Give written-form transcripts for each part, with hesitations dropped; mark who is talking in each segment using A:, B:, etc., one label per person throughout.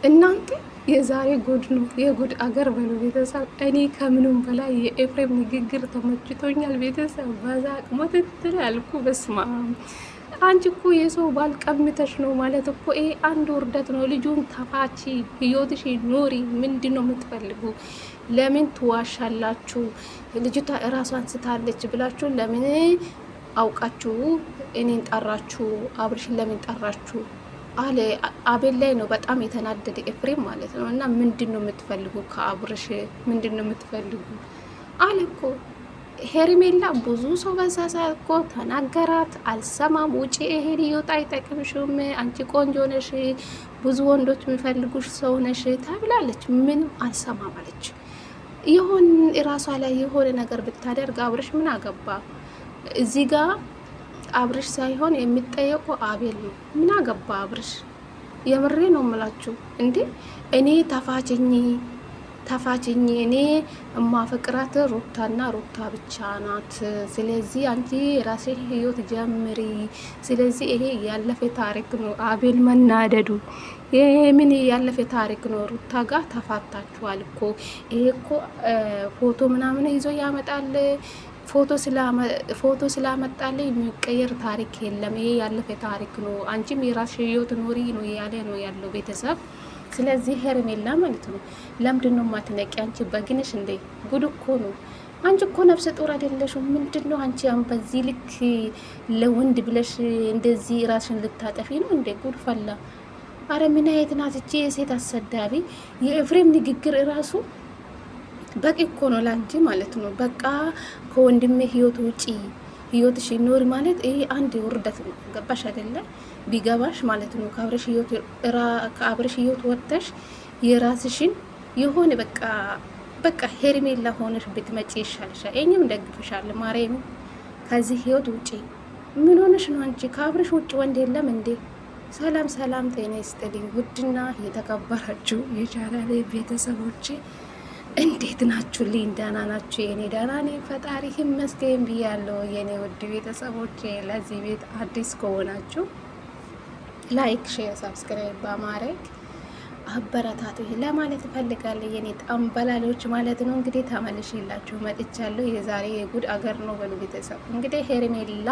A: እናንተ የዛሬ ጉድ ነው፣ የጉድ አገር በሉ ቤተሰብ። እኔ ከምንም በላይ የኤፍሬም ንግግር ተመችቶኛል ቤተሰብ። በዛ ሞትትል ያልኩ በስማ አንቺ እኮ የሰው ባል ቀምተሽ ነው ማለት እኮ ይሄ አንድ ውርደት ነው። ልጁን ተፋቺ፣ ህይወትሽ ኖሪ። ምንድን ነው የምትፈልጉ? ለምን ትዋሻላችሁ? ልጅቷ እራሷን ስታለች ብላችሁ ለምን አውቃችሁ እኔን ጠራችሁ? አብርሽን ለምን ጠራችሁ? አለ አቤል ላይ ነው በጣም የተናደደ ኤፍሬም ማለት ነው። እና ምንድን ነው የምትፈልጉ ከአብርሽ? ምንድን ነው የምትፈልጉ አለ እኮ ሄርሜላ። ብዙ ሰው በዛ ሰዓት እኮ ተናገራት፣ አልሰማም። ውጪ ይሄ ህይወት አይጠቅምሽም፣ አንቺ ቆንጆ ነሽ፣ ብዙ ወንዶች የሚፈልጉሽ ሰው ነሽ ተብላለች። ምንም አልሰማም አለች። ይሁን ራሷ ላይ የሆነ ነገር ብታደርግ አብርሽ ምን አገባ? እዚህ ጋር አብርሽ ሳይሆን የሚጠየቁ አቤል ነው። ምን አገባ አብርሽ? የምሬ ነው የምላችሁ እንዴ። እኔ ተፋችኝ እኔ እማፈቅራት ሩታና ሩታ ብቻ ናት። ስለዚህ አንቺ የራሴ ህይወት ጀምሪ። ስለዚህ ይሄ ያለፈ ታሪክ ነው። አቤል መናደዱ ይሄ ምን ያለፈ ታሪክ ነው? ሩታ ጋር ተፋታችኋል እኮ። ይሄ እኮ ፎቶ ምናምን ይዞ ያመጣል። ፎቶ ስላመጣልኝ የሚቀየር ታሪክ የለም። ይሄ ያለፈ ታሪክ ነው። አንቺም የራስሽ ህይወት ኖሪ ነው ያለ ነው ያለው ቤተሰብ። ስለዚህ ሄርሜላ ማለት ነው ለምንድን ነው ማትነቂ? አንቺ በግንሽ እንዴ? ጉድ እኮ ነው። አንቺ እኮ ነፍሰ ጡር አይደለሽም? ምንድን ነው አንቺ በዚህ ልክ ለወንድ ብለሽ እንደዚህ ራስሽን ልታጠፊ ነው እንዴ? ጉድ ፈላ። አረ ምን አይነት ናት እቺ የሴት አሰዳቢ! የኤፍሬም ንግግር እራሱ በቂ እኮ ነው ላንቺ ማለት ነው። በቃ ከወንድሜ ህይወት ውጪ ህይወትሽ ኖር ማለት ይሄ አንድ ውርደት ነው። ገባሽ አይደለ? ቢገባሽ ማለት ነው ከአብርሽ ህይወት ወጥተሽ የራስሽን የሆነ በቃ ሄርሜላ ሆነሽ ብትመጪ ይሻልሻል። እኛም ደግፍሻል። ማርያም ከዚህ ህይወት ውጪ ምን ሆነሽ ነው አንቺ? ከአብርሽ ውጪ ወንድ የለም እንዴ? ሰላም ጤና ይስጥልኝ። ውድና የተከበራችሁ የቻናሌ ቤተሰቦቼ እንዴት ናችሁ? ልኝ ደህና ናችሁ? የኔ ደህና ነኝ ፈጣሪ ይመስገን ብያለሁ። የኔ ውድ ቤተሰቦቼ ለዚህ ቤት አዲስ ከሆናችሁ ላይክ፣ ሼር፣ ሰብስክራይብ በማድረግ አበረታቱ ለማለት እፈልጋለሁ። የኔ ጠንበላሎች ማለት ነው። እንግዲህ ተመልሼላችሁ መጥቻለሁ። የዛሬ የጉድ አገር ነው በሉ ቤተሰብ። እንግዲህ ሄርሜላ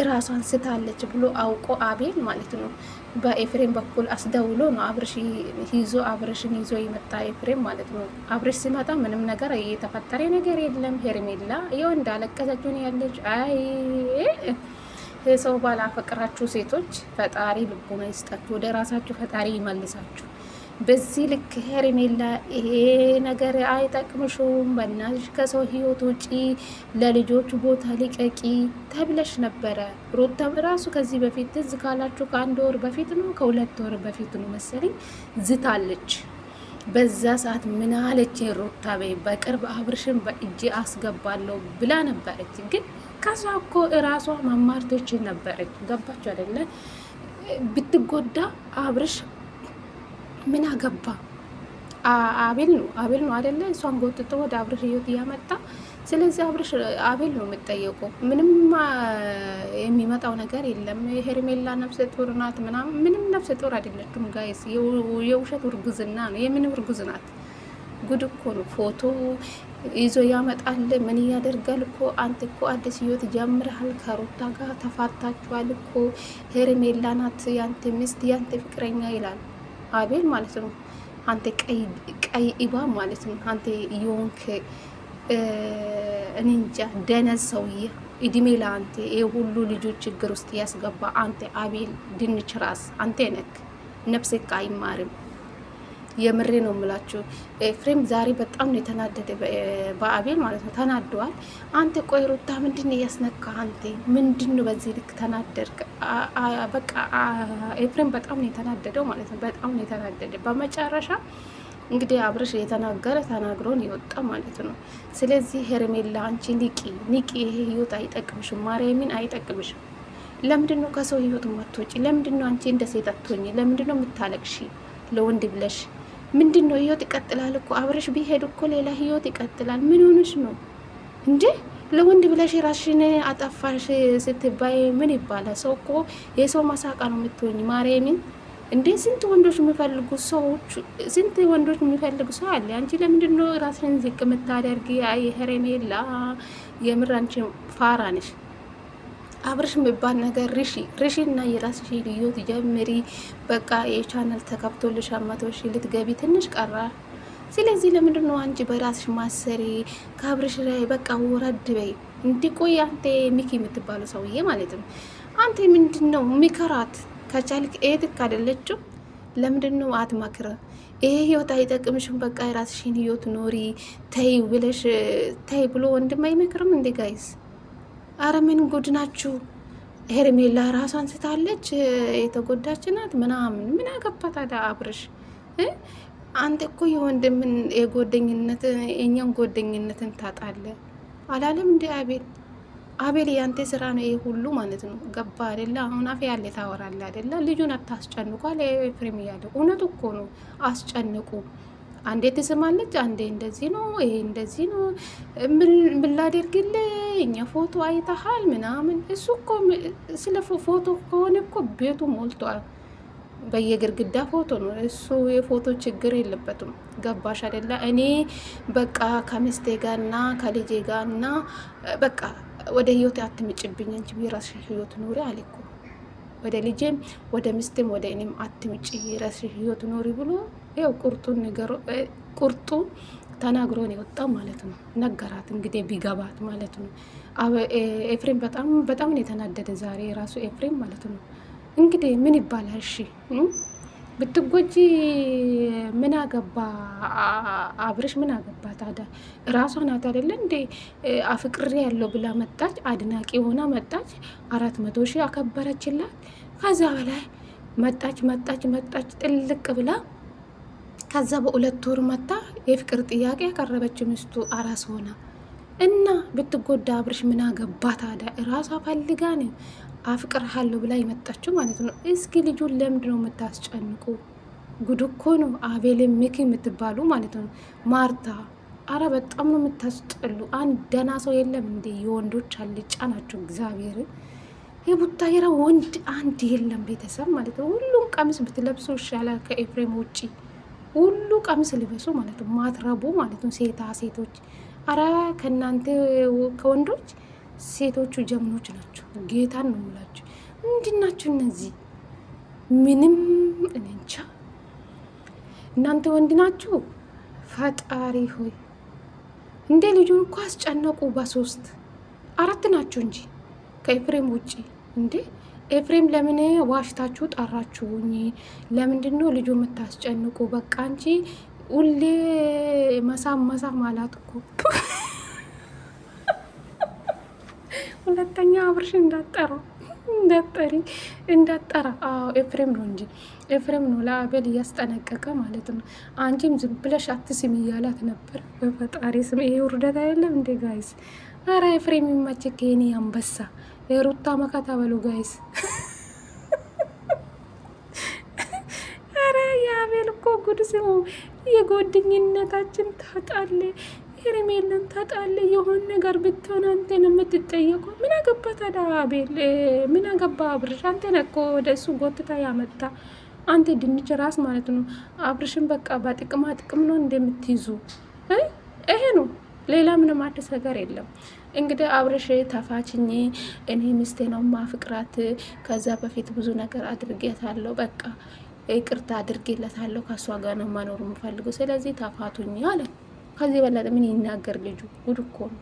A: እራሷን ስታለች ብሎ አውቆ አቤል ማለት ነው በኤፍሬም በኩል አስደውሎ ነው አብርሽን ይዞ የመጣ ኤፍሬም ማለት ነው። አብርሽ ሲመጣ ምንም ነገር የተፈጠረ ነገር የለም። ሄርሜላ ይኸው እንዳለቀሰችውን ያለች። አይ የሰው ባላፈቅራችሁ ሴቶች ፈጣሪ ልቦና ይስጣችሁ፣ ወደ ራሳችሁ ፈጣሪ ይመልሳችሁ። በዚህ ልክ ሄርሜላ ይሄ ነገር አይጠቅምሽም፣ በእናትሽ ከሰው ህይወት ውጪ፣ ለልጆቹ ቦታ ሊቀቂ ተብለሽ ነበረ። ሩታም ራሱ ከዚህ በፊት ትዝ ካላችሁ ከአንድ ወር በፊት ነው ከሁለት ወር በፊት ነው መሰለኝ ዝታለች። በዛ ሰዓት ምን አለች ሩታ? በቅርብ አብርሽን በእጅ አስገባለሁ ብላ ነበረች። ግን ከሷ እኮ እራሷ ማማርቶች ነበረች። ገባችሁ አይደለ? ብትጎዳ አብርሽ ምን አገባ? አቤል ነው አይደለ? እሷን ጎትቶ ወደ አብርሽ ህይወት እያመጣ። ስለዚህ አቤል ነው የምጠየቀው። ምንም የሚመጣው ነገር የለም። ሄርሜላ ነፍሰ ጡር ናት ምናምን። ምንም ነፍሰ ጡር አይደለችም ጋይስ። የውሸት እርጉዝና ነው። የምን እርጉዝ ናት? ጉድ እኮ ነው። ፎቶ ይዞ ያመጣል። ምን ያደርጋል እኮ። አንተ እኮ አዲስ ህይወት ጀምረሃል፣ ከሩታ ጋር ተፋታችኋል እኮ። ሄርሜላ ናት ያንተ ሚስት፣ ያንተ ፍቅረኛ ይላል አቤል ማለት ነው። አንተ ቀይ ኢባ ማለት ነው። አንተ የሆንክ እኔ እንጃ ደነዝ ሰውዬ፣ እድሜ ለአንተ ይሄ ሁሉ ልጆች ችግር ውስጥ ያስገባ አንተ አቤል ድንች ራስ አንተ ነክ። ነፍስህ አይማርም። የምሬ ነው የምላችሁ። ኤፍሬም ዛሬ በጣም ነው የተናደደ በአቤል ማለት ነው። ተናደዋል። አንተ ቆይ ሩታ ምንድን ነው ያስነካ? አንተ ምንድን ነው በዚህ ልክ ተናደድክ? በቃ ኤፍሬም በጣም ነው የተናደደው ማለት ነው። በጣም ነው የተናደደ። በመጨረሻ እንግዲህ አብርሽ የተናገረ ተናግሮን ይወጣ ማለት ነው። ስለዚህ ሄርሜላ አንቺ ንቂ፣ ይሄ ህይወት አይጠቅምሽም፣ ማርያምን አይጠቅምሽም። ለምንድን ነው ከሰው ህይወት ማትወጪ? ለምንድን ነው አንቺ እንደ ሴት አትሆኚ? ለምንድን ነው የምታለቅሺ ለወንድ ብለሽ? ምንድን ነው ህይወት ይቀጥላል እኮ። አብርሽ ቢሄድ እኮ ሌላ ህይወት ይቀጥላል። ምን ሆነሽ ነው እንዴ? ለወንድ ብለሽ ራስሽን አጠፋሽ ስትባይ ምን ይባላል? ሰው እኮ የሰው ማሳቃ ነው የምትሆኝ። ማርያምን እንዴ ስንት ወንዶች የሚፈልጉ ሰዎች ስንት ወንዶች የሚፈልጉ ሰው አለ። አንቺ ለምንድን ነው ራስን ዝቅ የምታደርጊ? አይ ሄርሜላ የምር አንቺ ፋራ ነሽ። አብርሽ የሚባል ነገር ርሺ እና የራስሽ ህይወት ጀምሪ። በቃ የቻናል ተከፍቶልሽ 100,000 ልትገቢ ትንሽ ቀራ። ስለዚህ ለምንድን ነው አንቺ በራስሽ ማሰሪ? ከአብርሽ ላይ በቃ ወረድ በይ። እንዲቆይ አንተ ሚኪ የምትባለው ሰውዬ ማለት ነው። አንተ ምንድን ነው ሚከራት? ከቻልክ ኤትክ አይደለችው? ለምንድን ነው አትመክረ? ይሄ ህይወት አይጠቅምሽም፣ በቃ የራስሽን ህይወት ኖሪ ተይ ብለሽ ተይ ብሎ ወንድም አይመክርም እንዴ ጋይስ? አረ ምን ጉድ ናችሁ? ሄርሜላ ራሷን ስታለች የተጎዳች ናት ምናምን። ምን አገባት ታዲያ አብርሽ? አንተ እኮ የወንድምን የጎደኝነት የኛን ጎደኝነትን ታጣለ አላለም እንዴ አቤል? አቤል ያንተ ስራ ነው ይሄ ሁሉ ማለት ነው። ገባ አይደለ? አሁን አፍ ያለ ታወራለ አይደለ? ልጁን አታስጨንቁ አለ ኤፍሬም እያለው። እውነቱ እኮ ነው። አስጨንቁ። አንዴ ትስማለች፣ አንዴ እንደዚህ ነው፣ ይሄ እንደዚህ ነው። ምን ላደርግልህ? እኛ ፎቶ አይተሃል ምናምን። እሱ እኮ ስለ ፎቶ ከሆነ እኮ ቤቱ ሞልቷል። በየግርግዳ ፎቶ ነው። እሱ የፎቶ ችግር የለበትም። ገባሽ አይደለ? እኔ በቃ ከሚስቴ ጋርና ከልጄ ጋርና በቃ ወደ ህይወት አትምጭብኝ፣ እንጂ የራስሽ ህይወት ኑሪ አለኩ። ወደ ልጄም ወደ ሚስቴም ወደ እኔም አትምጭ፣ የራስሽ ህይወት ኑሪ ብሎ ያው ቁርጡ ተናግሮን የወጣው ማለት ነው። ነገራት እንግዲህ ቢገባት ማለት ነው። ኤፍሬም በጣም ነው የተናደደ ዛሬ ራሱ ኤፍሬም ማለት ነው። እንግዲህ ምን ይባላል? እሺ ብትጎጂ ምን አገባ አብርሽ? ምን አገባ ታዲያ? ራሷ ናት አይደለ እንዴ አፍቅሬ ያለው ብላ መጣች፣ አድናቂ ሆና መጣች፣ 400,000 አከበረችላት። ከዛ በላይ መጣች ጥልቅ ብላ ከዛ በሁለት ወር መጣ የፍቅር ጥያቄ ያቀረበች ሚስቱ አራስ ሆና እና ብትጎዳ አብርሽ ምን አገባ ታዲያ? ራሷ ፈልጋ ነው አፍቅርሃለሁ ብላ የመጣችው ማለት ነው። እስኪ ልጁን ለምንድን ነው የምታስጨንቁ? ጉድ እኮ ነው። አቤል ሚኪ የምትባሉ ማለት ነው። ማርታ አረ በጣም ነው የምታስጠሉ። አንድ ደህና ሰው የለም እንዴ? የወንዶች አልጫ ናቸው። እግዚአብሔር የቡታየራ ወንድ አንድ የለም ቤተሰብ ማለት ነው። ሁሉም ቀሚስ ብትለብሱ ይሻላል ከኤፍሬም ውጪ። ሁሉ ቀሚስ ልበሱ ማለት ነው። ማትረቡ ማለት ነው። ሴቶች አረ ከእናንተ ከወንዶች ሴቶቹ ጀግኖች ናቸው። ጌታን ነው የምላችሁ። ምንድን ናችሁ እነዚህ? ምንም እንጃ። እናንተ ወንድ ናችሁ? ፈጣሪ ሆይ እንዴ! ልጁን እኮ አስጨነቁ። በ3 4 ናችሁ እንጂ ከኤፍሬም ውጪ። እንዴ ኤፍሬም ለምን ዋሽታችሁ ጠራችሁኝ? ለምንድን ነው ልጁ የምታስጨንቁ? በቃ አንቺ ሁሌ መሳም አላት እኮ። ሁለተኛ አብርሽ እንዳጠራ ኤፍሬም ነው እንጂ ኤፍሬም ነው ለአቤል እያስጠነቀቀ ማለት ነው። አንቺም ዝም ብለሽ አትስሚ እያላት ነበር። በፈጣሪ ስም ይሄ ውርደት አይደለም እንዴ ጋይስ? አረ ኤፍሬም ይመችክ የኔ አንበሳ፣ የሩታ መከታ በሉ ጋይስ። አረ የአቤል እኮ ጉድ ስሙ። የጓደኝነታችን ታጣለ ሄርሜላን ታጣለ። የሆነ ነገር ብትሆን አንተን የምትጠየቁ። ምን አገባ ታዲያ አቤል? ምን አገባ አብርሽ? አንተን እኮ ወደ እሱ ጎትታ ያመጣ አንተ ድንች ራስ ማለት ነው። አብርሽን በቃ በጥቅማ ጥቅም ነው እንደምትይዙ ይሄ ነው። ሌላ ምንም አዲስ ነገር የለም። እንግዲህ አብርሽ ተፋችኝ፣ እኔ ሚስቴ ነው ማፍቅራት፣ ከዛ በፊት ብዙ ነገር አድርጌታለሁ፣ በቃ ይቅርታ አድርጌለታለሁ፣ ከሷ ጋር ነው መኖር የምፈልገው፣ ስለዚህ ተፋቱኝ አለ። ከዚህ በለጠ ምን ይናገር ልጁ? ጉድ እኮ ነው።